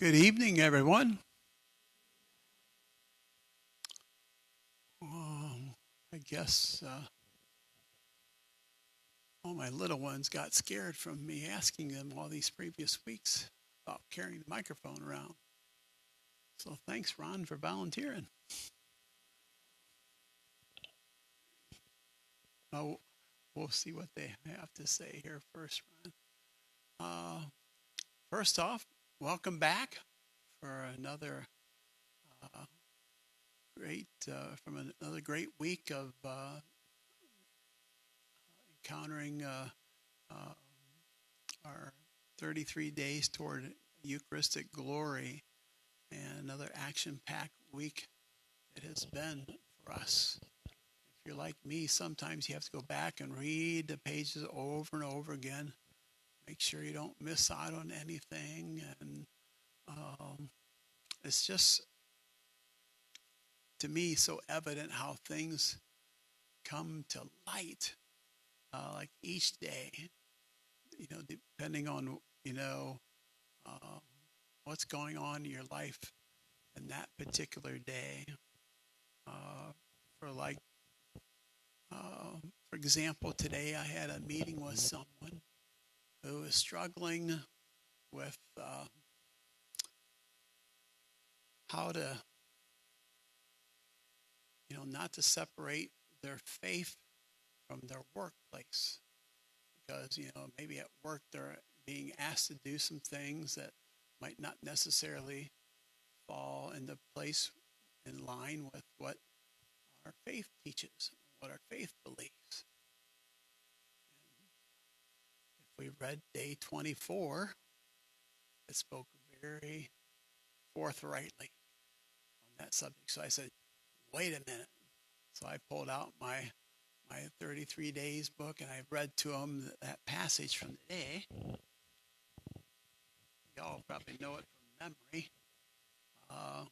Good evening, everyone. I guess all my little ones got scared from me asking them all these previous weeks about carrying the microphone around. So thanks, Ron, for volunteering. Oh, we'll see what they have to say here first, Ron. Uh, First off, welcome back for another uh, another great week of encountering uh, our 33 days toward Eucharistic glory, and another action-packed week it has been for us. If you're like me, sometimes you have to go back and read the pages over and over again, make sure you don't miss out on anything, and it's just, to me, so evident how things come to light, like each day, depending on, uh, what's going on in your life in that particular day. Uh, for like, for example, today I had a meeting with someone who is struggling with how to, not to separate their faith from their workplace, because maybe at work they're being asked to do some things that might not necessarily fall into place in line with what our faith teaches, what our faith believes. If we read day 24, it spoke very forthrightly on that subject. So I said, wait a minute. So I pulled out my 33 days book, and I read to them that passage from the day. Y'all probably know it from memory. Let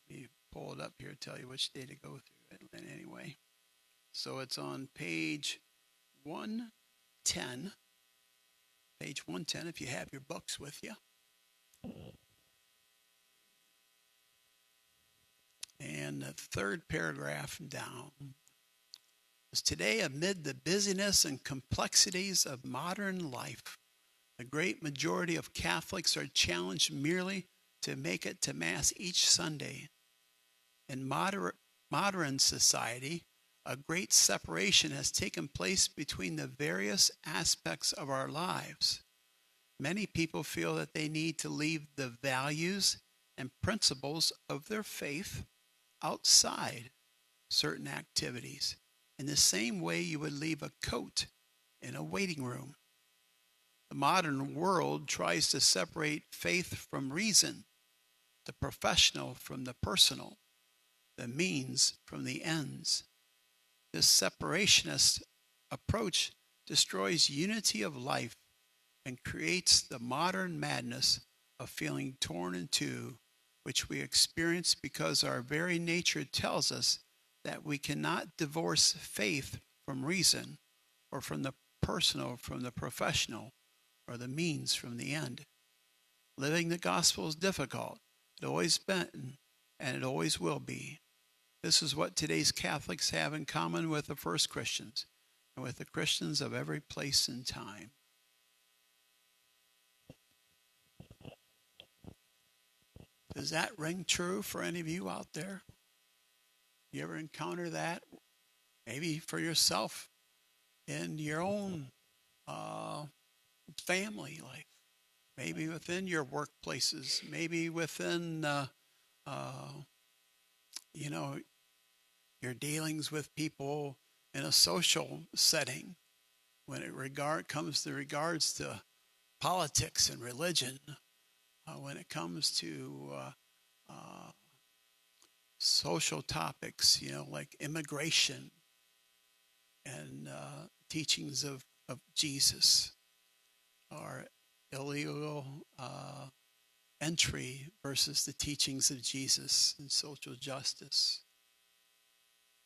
me pull it up here, tell you which day to go through it anyway. So it's on page 110. Page 110, if you have your books with you. And the third paragraph down is, today, amid the busyness and complexities of modern life, the great majority of Catholics are challenged merely to make it to Mass each Sunday. In modern society, a great separation has taken place between the various aspects of our lives. Many people feel that they need to leave the values and principles of their faith outside certain activities, in the same way you would leave a coat in a waiting room. The modern world tries to separate faith from reason, the professional from the personal, the means from the ends. This separationist approach destroys unity of life and creates the modern madness of feeling torn in two, which we experience because our very nature tells us that we cannot divorce faith from reason, or from the personal from the professional, or the means from the end. Living the gospel is difficult. It always been, and it always will be. This is what today's Catholics have in common with the first Christians and with the Christians of every place and time. Does that ring true for any of you out there? You ever encounter that? Maybe for yourself in your own family life, maybe within your workplaces, maybe within, you know, your dealings with people in a social setting, when it comes to regards to politics and religion, when it comes to social topics, like immigration and teachings of Jesus, or illegal entry versus the teachings of Jesus and social justice.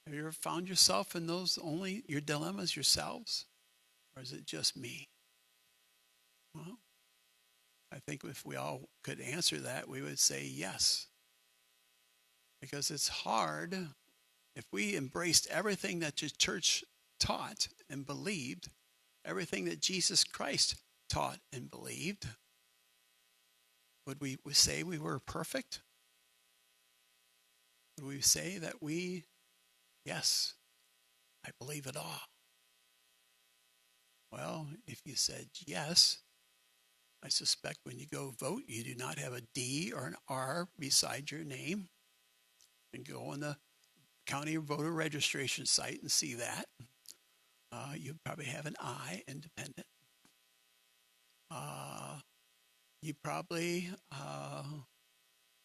Have you ever found yourself in those, only your dilemmas yourselves? Or is it just me? Well, I think if we all could answer that, we would say yes. Because it's hard. If we embraced everything that the church taught and believed, everything that Jesus Christ taught and believed, would we say we were perfect? Would we say that yes, I believe it all? Well, if you said yes, I suspect when you go vote, you do not have a D or an R beside your name. And go on the county voter registration site and see that. You probably have an I, independent. You probably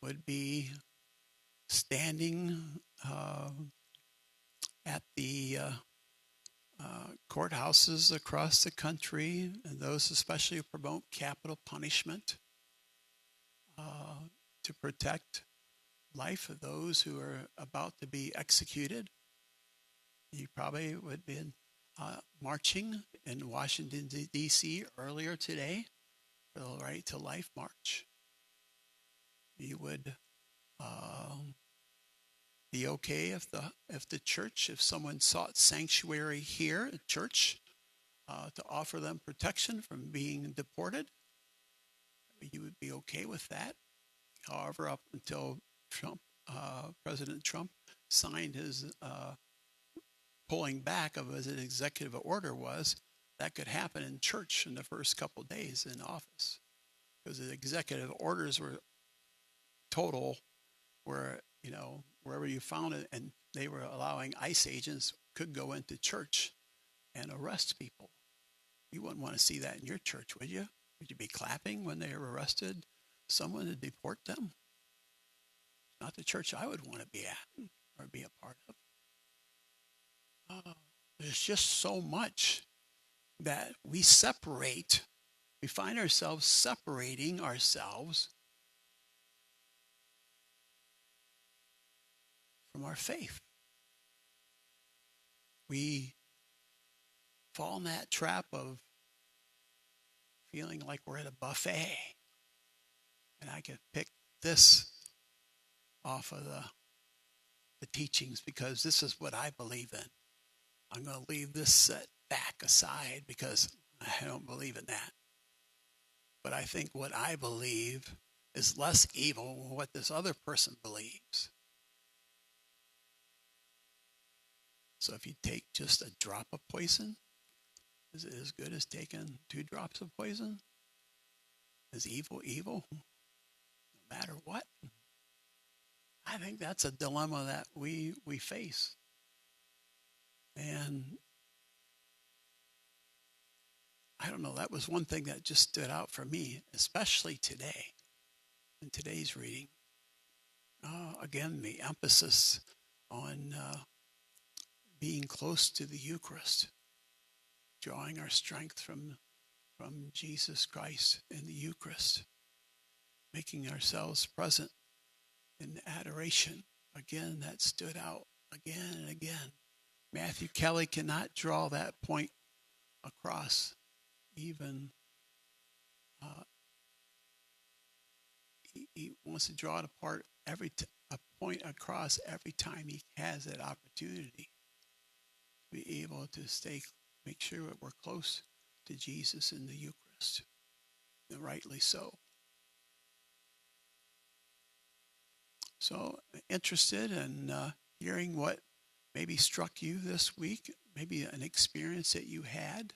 would be standing at the courthouses across the country, and those especially who promote capital punishment to protect life of those who are about to be executed. You probably would be marching in Washington, D.C. earlier today for the Right to Life March. You would be okay if the church, if someone sought sanctuary here at church to offer them protection from being deported, you would be okay with that. However, up until President Trump signed his pulling back of as an executive order was, that could happen in church in the first couple of days in office, because the executive orders were total, where wherever you found it, and they were allowing ICE agents could go into church and arrest people. You wouldn't want to see that in your church, would you? Would you be clapping when they arrested someone to deport them? Not the church I would want to be at or be a part of. There's just so much that we find ourselves separating ourselves from our faith. We fall in that trap of feeling like we're at a buffet and I can pick this off of the teachings because this is what I believe in. I'm going to leave this set back aside because I don't believe in that. But I think what I believe is less evil than what this other person believes. So if you take just a drop of poison, is it as good as taking 2 drops of poison? Is evil evil, no matter what? I think that's a dilemma that we face. And I don't know, that was one thing that just stood out for me, especially today, in today's reading. Again, the emphasis on being close to the Eucharist, drawing our strength from Jesus Christ in the Eucharist, making ourselves present in adoration. Again, that stood out again and again. Matthew Kelly cannot draw that point across. Even he wants to draw it apart a point across every time he has that opportunity to be able to make sure that we're close to Jesus in the Eucharist, and rightly so. So interested in hearing what maybe struck you this week, maybe an experience that you had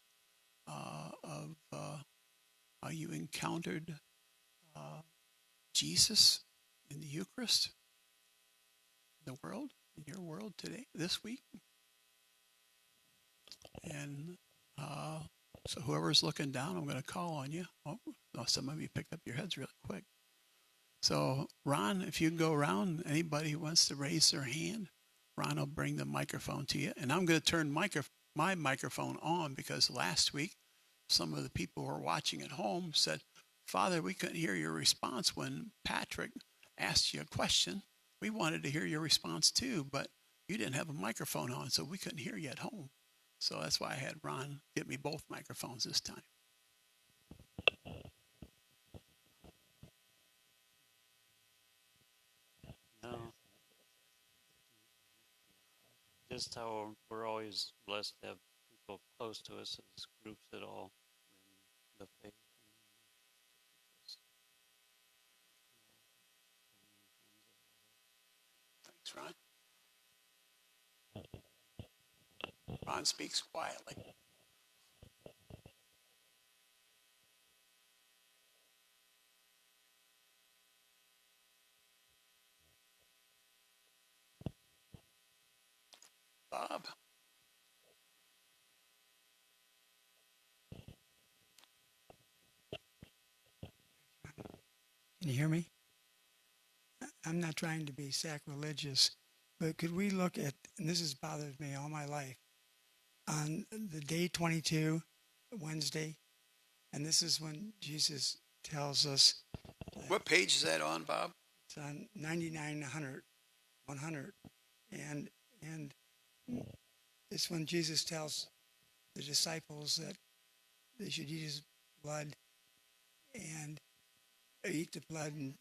of how you encountered Jesus in the Eucharist, in the world, in your world today, this week. And so whoever's looking down, I'm going to call on you. Oh, some of you picked up your heads really quick. So Ron, if you can go around, anybody who wants to raise their hand, Ron will bring the microphone to you. And I'm going to turn my microphone on because last week, some of the people who were watching at home said, Father, we couldn't hear your response when Patrick asked you a question. We wanted to hear your response too, but you didn't have a microphone on, so we couldn't hear you at home. So that's why I had Ron get me both microphones this time. just how we're always blessed to have people close to us as groups that all in the faith. Thanks, Ron. Ron speaks quietly. Bob. Can you hear me? I'm not trying to be sacrilegious, but could we look at, and this has bothered me all my life, on the day 22, Wednesday, and this is when Jesus tells us, What page is that on, Bob? it's on 99, 100, and it's when Jesus tells the disciples that they should eat his blood and eat the blood. And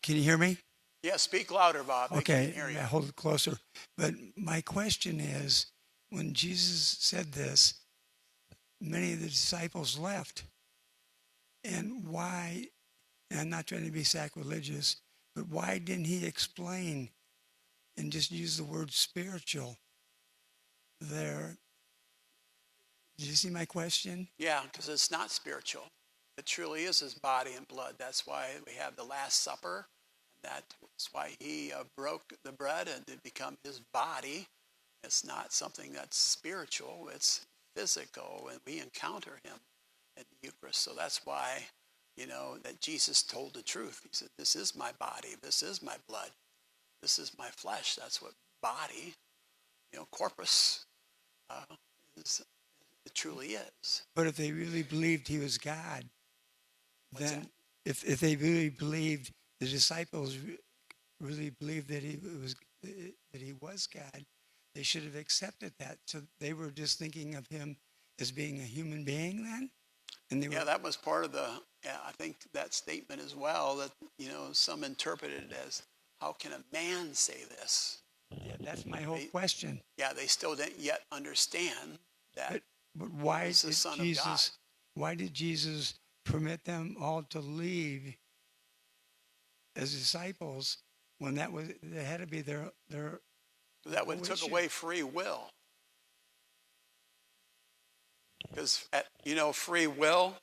can you hear me? Yeah, speak louder, Bob. They Okay, can't hear you. I hold it closer. But my question is, when Jesus said this, many of the disciples left. And why, and I'm not trying to be sacrilegious, but why didn't he explain and just use the word spiritual there? Did you see my question? Yeah, because it's not spiritual. It truly is his body and blood. That's why we have the Last Supper. That's why he broke the bread and it become his body. It's not something that's spiritual. It's physical, and we encounter him in the Eucharist. So that's why, that Jesus told the truth. He said, this is my body. This is my blood. This is my flesh. That's what body, corpus, it truly is. But if they really believed he was God, What's then if they really believed, the disciples really believed that he was God, they should have accepted that. So they were just thinking of him as being a human being then? And that was part of I think that statement as well, that, some interpreted it as, how can a man say this? Yeah, that's my whole question. Yeah, they still didn't yet understand that. But why He's the Son of God. Why did Jesus permit them all to leave as disciples when that had to be their That would took away free will. Because, free will,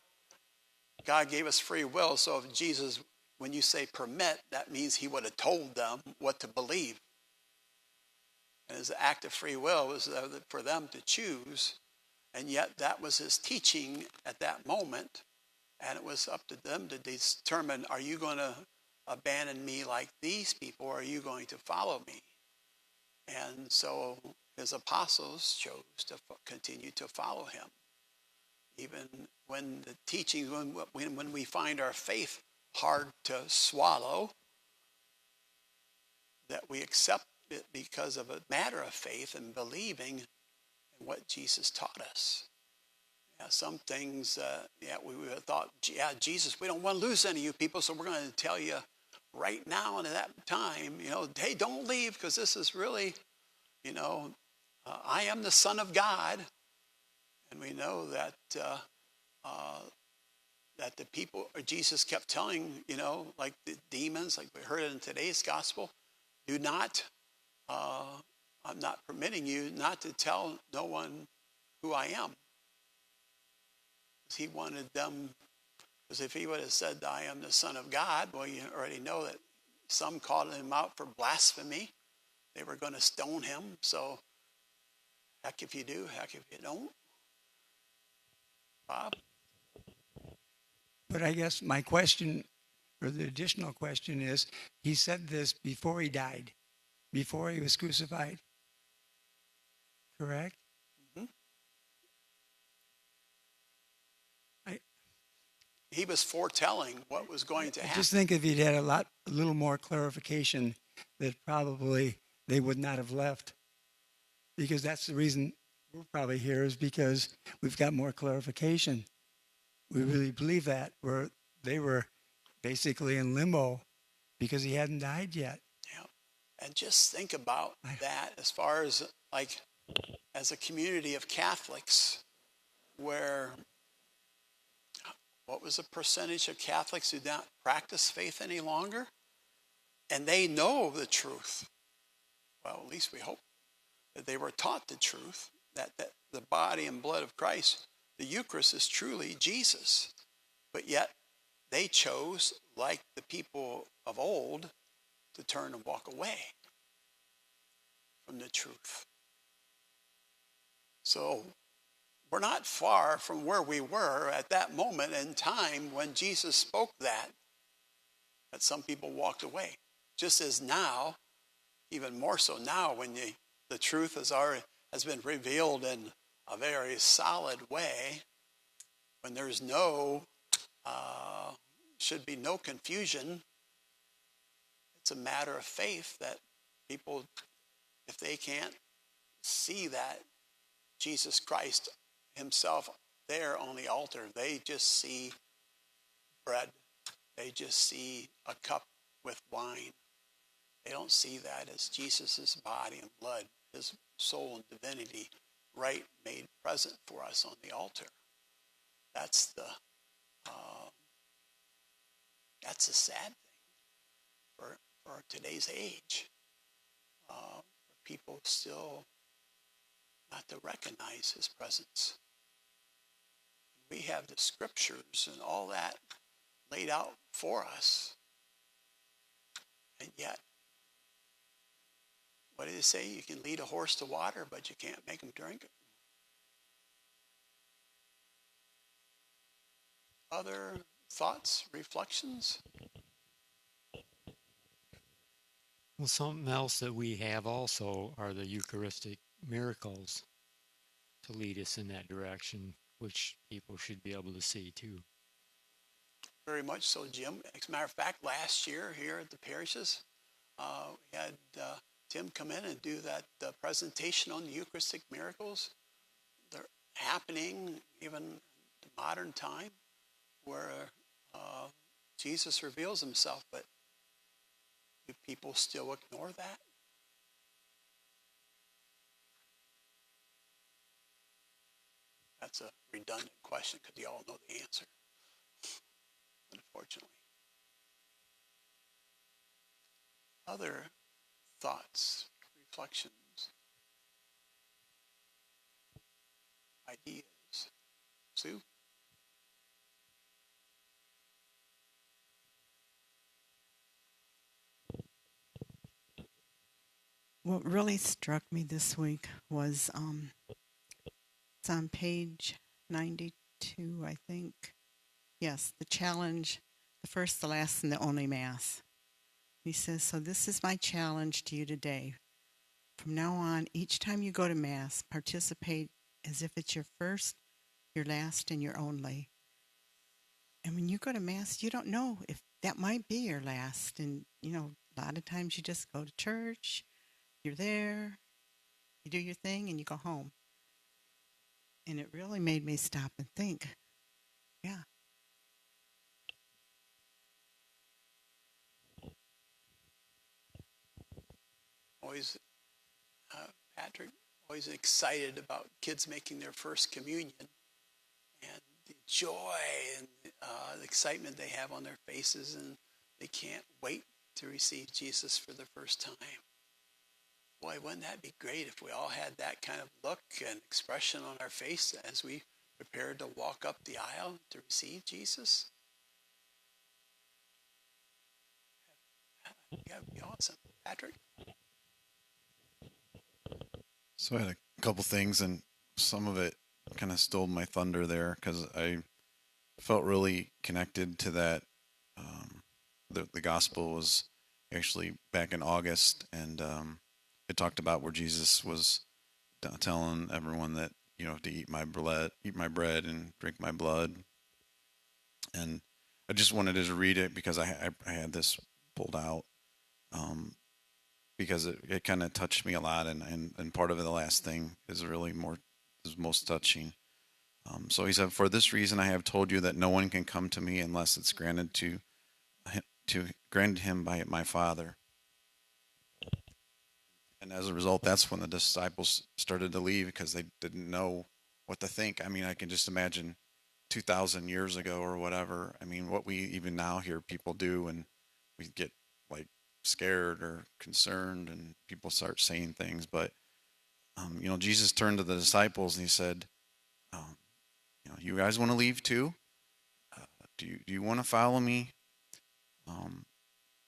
God gave us free will. So if Jesus, when you say permit, that means he would have told them what to believe. And his act of free will was for them to choose. And yet that was his teaching at that moment. And it was up to them to determine, are you going to abandon me like these people, or are you going to follow me? And so his apostles chose to continue to follow him. Even when the teachings, when we find our faith hard to swallow, that we accept it because of a matter of faith and believing in what Jesus taught us. Yeah, some things, we would have thought, Jesus, we don't want to lose any of you people, so we're going to tell you right now and at that time, hey, don't leave, because this is really, I am the Son of God. And we know that that the people, Jesus kept telling, like the demons, like we heard it in today's gospel, do not, I'm not permitting you not to tell no one who I am. He wanted them, because if he would have said, I am the Son of God, well, you already know that some called him out for blasphemy. They were going to stone him. So, heck if you do, heck if you don't. Bob? But I guess my question, or the additional question is, he said this before he died, before he was crucified. Correct? Mm-hmm. He was foretelling what was going to happen. I just think if he'd had a little more clarification, that probably they would not have left. Because that's the reason we're probably here, is because we've got more clarification. We really believe that, where they were basically in limbo because he hadn't died yet. Yeah. And just think about that as far as like as a community of Catholics, where what was the percentage of Catholics who don't practice faith any longer? And they know the truth. Well, at least we hope that they were taught the truth, that the body and blood of Christ, the Eucharist, is truly Jesus. But yet they chose, like the people of old, to turn and walk away from the truth. So we're not far from where we were at that moment in time when Jesus spoke that some people walked away. Just as now, even more so now, when the truth has been revealed in a very solid way, when there's should be no confusion. It's a matter of faith that people, if they can't see that Jesus Christ himself there on the altar, they just see bread. They just see a cup with wine. They don't see that as Jesus' body and blood, his soul and divinity, right, made present for us on the altar. That's the sad thing for today's age. For people still not to recognize his presence. We have the scriptures and all that laid out for us. And yet, what did it say? You can lead a horse to water, but you can't make him drink it. Other thoughts, reflections? Well, something else that we have also are the Eucharistic miracles to lead us in that direction, which people should be able to see too. Very much so, Jim. As a matter of fact, last year here at the parishes, we had Tim come in and do that presentation on the Eucharistic miracles. They're happening even in modern time, where Jesus reveals himself, but do people still ignore that? That's a redundant question because you all know the answer, unfortunately. Other thoughts, reflections, ideas? Sue? What really struck me this week was it's on page 92, I think. Yes, the challenge, the first, the last, and the only Mass. He says, so this is my challenge to you today. From now on, each time you go to Mass, participate as if it's your first, your last, and your only. And when you go to Mass, you don't know if that might be your last. And, a lot of times you just go to church, you're there, you do your thing, and you go home. And it really made me stop and think, yeah. Always, Patrick, always excited about kids making their first communion and the joy and the excitement they have on their faces, and they can't wait to receive Jesus for the first time. Boy, wouldn't that be great if we all had that kind of look and expression on our face as we prepared to walk up the aisle to receive Jesus? That would be awesome. Patrick? So I had a couple things, and some of it kind of stole my thunder there because I felt really connected to that. The gospel was actually back in August, and it talked about where Jesus was telling everyone that to eat my bread and drink my blood. And I just wanted to read it because I had this pulled out. Because it kind of touched me a lot, and part of it, the last thing is really most touching. So he said, "For this reason I have told you that no one can come to me unless it's granted him by my Father." And as a result, that's when the disciples started to leave because they didn't know what to think. I mean, I can just imagine 2,000 years ago or whatever. I mean, what we even now hear people do, and we get like scared or concerned, and people start saying things. But Jesus turned to the disciples and he said, um, you guys want to leave too? Do you want to follow me? Um,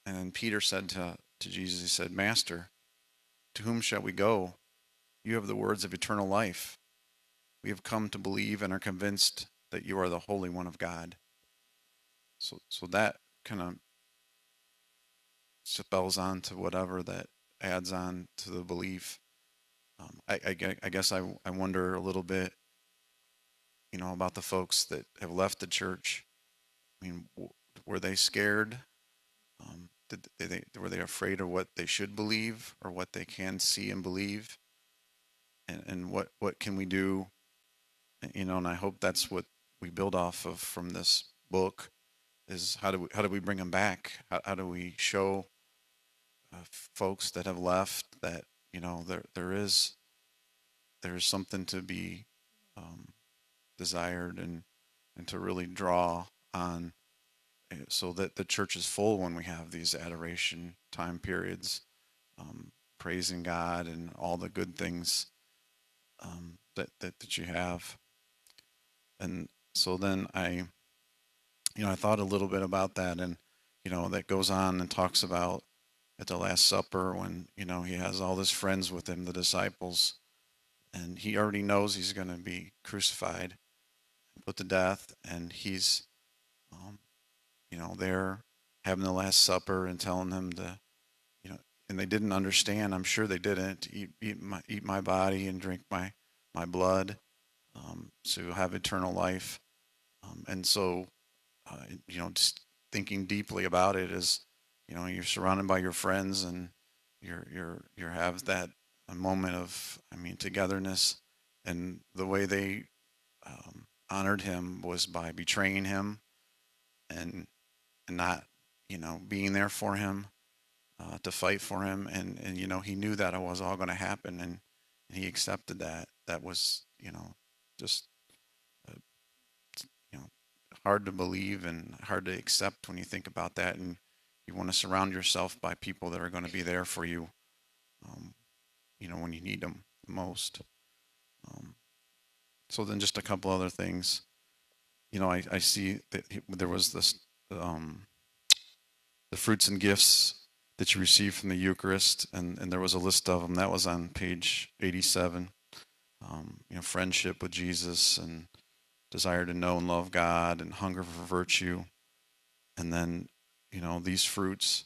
and then Peter said to Jesus, he said, Master, to whom shall we go? You have the words of eternal life. We have come to believe and are convinced that you are the Holy One of God. So that kind of spells on to whatever that adds on to the belief. I guess I wonder a little bit, about the folks that have left the church. I mean, were they scared? Were they afraid of what they should believe or what they can see and believe? And what can we do? And I hope that's what we build off of from this book is how do we bring them back? How do we show folks that have left that there is something to be desired and to really draw on, so that the church is full when we have these adoration time periods, praising God and all the good things that you have. And so then I thought a little bit about that, and that goes on and talks about at the Last Supper when he has all his friends with him, the disciples, and he already knows he's going to be crucified, put to death, and he's there having the Last Supper and telling them and they didn't understand. I'm sure they didn't eat my body and drink my blood, to have eternal life. And so, just thinking deeply about it is, you're surrounded by your friends and you're have that a moment of, togetherness, and the way they honored him was by betraying him and not, being there for him, to fight for him, and he knew that it was all going to happen, and he accepted that. That was just uh, hard to believe and hard to accept when you think about that, and you want to surround yourself by people that are going to be there for you, um, when you need them the most. So then just a couple other things. I see that there was this, the fruits and gifts that you receive from the Eucharist, and there was a list of them. That was on page 87. Friendship with Jesus and desire to know and love God and hunger for virtue. And then, these fruits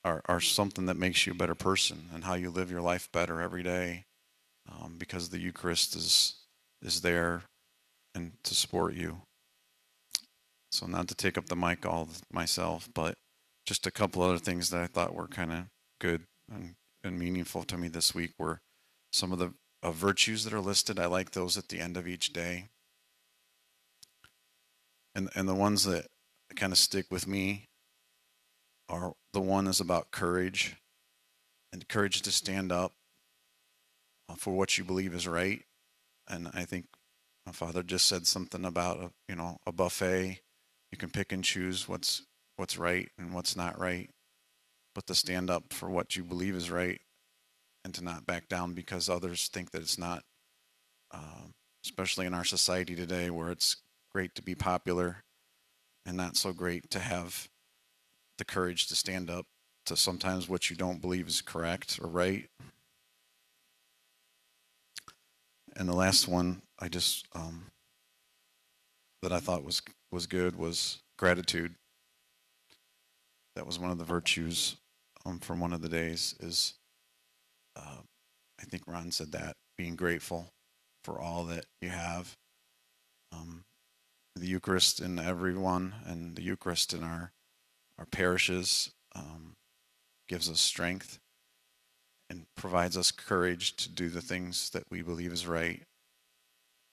are something that makes you a better person and how you live your life better every day, because the Eucharist is there and to support you. So not to take up the mic all myself, but just a couple other things that I thought were kind of good and meaningful to me this week were some of the virtues that are listed. I like those at the end of each day. And the ones that kind of stick with me are the one is about courage, and courage to stand up for what you believe is right. And I think my father just said something about a buffet. You can pick and choose what's right and what's not right, but to stand up for what you believe is right and to not back down because others think that it's not, especially in our society today where it's great to be popular and not so great to have the courage to stand up to sometimes what you don't believe is correct or right. And the last one I just that I thought was good was gratitude. That was one of the virtues from one of the days is, I think Ron said that, being grateful for all that you have. The Eucharist in everyone and the Eucharist in our parishes gives us strength and provides us courage to do the things that we believe is right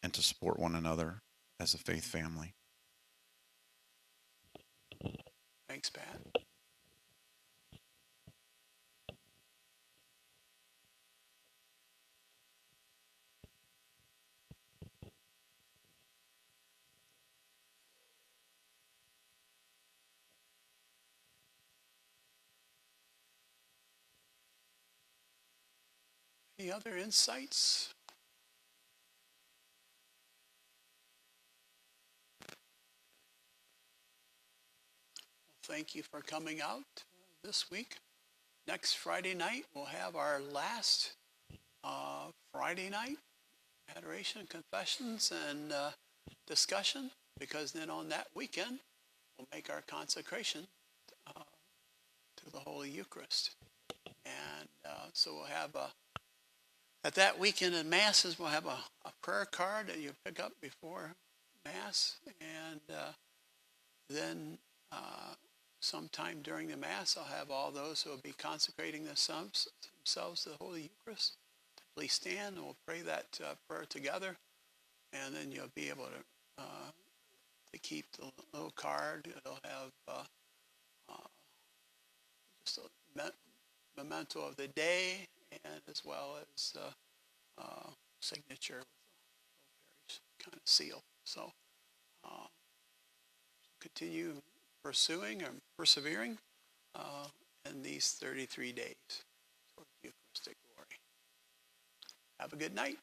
and to support one another as a faith family. Thanks, Pat. Any other insights? Thank you for coming out this week. Next Friday night, we'll have our last Friday night adoration, confessions, and discussion, because then on that weekend, we'll make our consecration to the Holy Eucharist. And so we'll have at that weekend in Masses, we'll have a prayer card that you pick up before Mass. And then sometime during the Mass, I'll have all those who will be consecrating themselves to the Holy Eucharist. Please stand and we'll pray that prayer together. And then you'll be able to keep the little card. It'll have just a memento of the day, and as well as signature with a parish kind of seal. So continue pursuing or persevering in these 33 days toward Eucharistic glory. Have a good night.